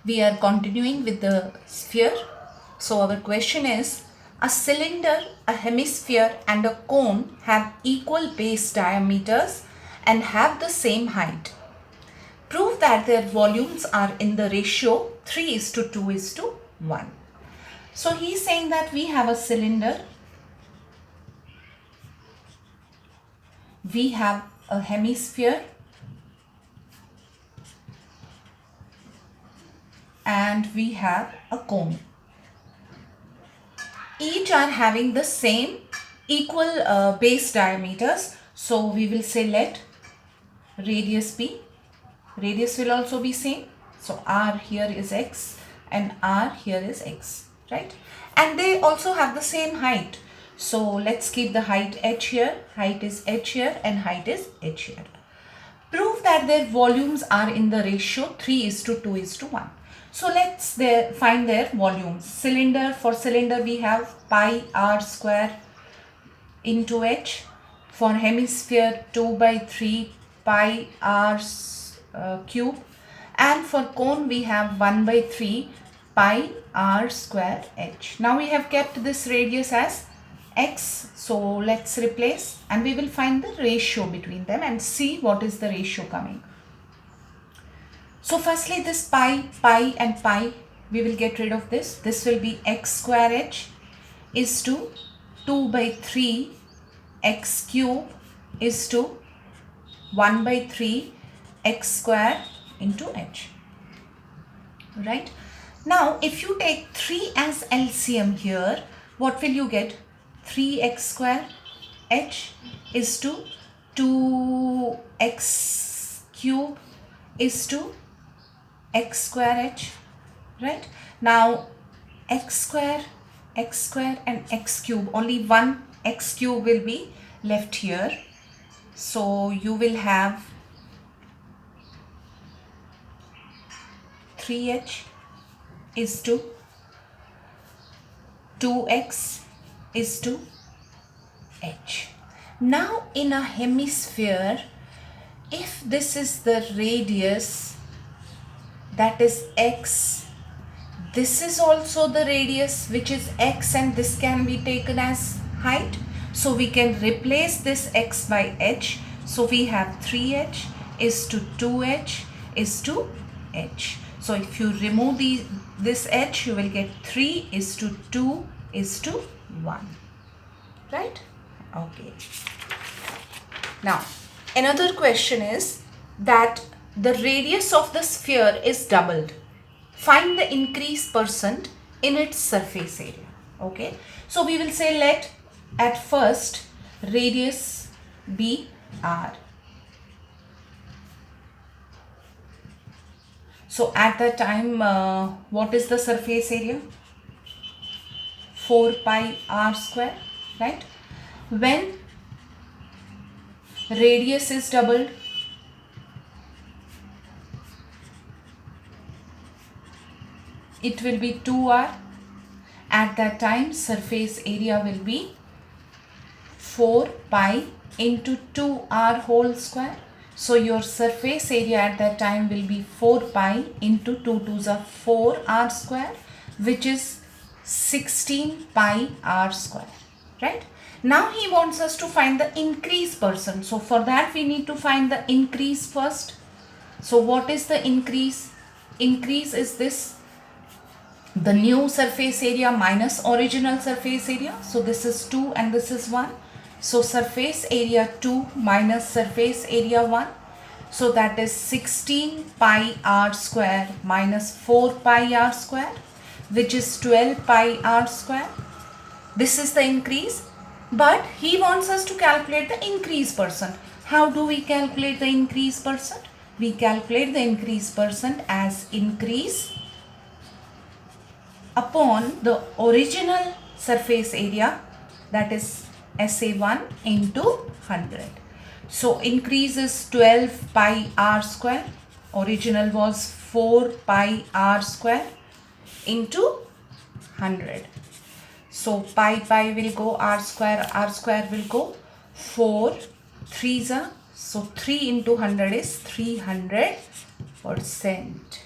We are continuing with the sphere. So our question is, a cylinder, a hemisphere and a cone have equal base diameters and have the same height. Prove that their volumes are in the ratio 3:2:1. So he is saying that we have a cylinder, we have a hemisphere and we have a cone. Each are having the same equal base diameters. So we will say let radius be, radius will also be same. So r here is x and r here is x, right? And they also have the same height. So let's keep the height h here, height is h here and height is h here. Prove that their volumes are in the ratio 3:2:1. So let's find their volumes. Cylinder, for cylinder we have pi r square into h. For hemisphere 2/3 pi r cube. And for cone we have 1/3 pi r square h. Now we have kept this radius as x. So let's replace and we will find the ratio between them and see what is the ratio coming. So firstly this pi and pi, we will get rid of this. This will be x square h is to 2/3 x cube is to 1/3 x square into h. Right? Now if you take 3 as LCM here, what will you get? 3x square h is to 2x cube is to x square h, right? Now x square and x cube, only one x cube will be left here. So you will have 3h is to 2x is to h. Now in a hemisphere, if this is the radius, that is x, this is also the radius which is x and this can be taken as height. So we can replace this x by h. So we have 3h is to 2h is to h. So if you remove this h, you will get 3 is to 2 is to 1. Right? Okay. Now another question is that the radius of the sphere is doubled. Find the increase percent in its surface area. Okay. So we will say let at first radius be r. So at the time what is the surface area? 4 pi r square, right? When radius is doubled, it will be 2r. At that time surface area will be 4 pi into 2r whole square. So your surface area at that time will be 4 pi into 2 2s are 4r square, which is 16 pi r square, right? Now he wants us to find the increase percent. So for that we need to find the increase first. So what is the increase? Increase is this, the new surface area minus original surface area. So this is 2 and this is 1. So surface area 2 minus surface area 1. So that is 16 pi r square minus 4 pi r square, which is 12 pi r square. This is the increase. But he wants us to calculate the increase percent. How do we calculate the increase percent? We calculate the increase percent as increase upon the original surface area, that is SA1 into 100. So increase is 12 pi r square. Original was 4 pi r square into 100. So pi will go, r square will go, 4 3s are, so 3 into 100 is 300%.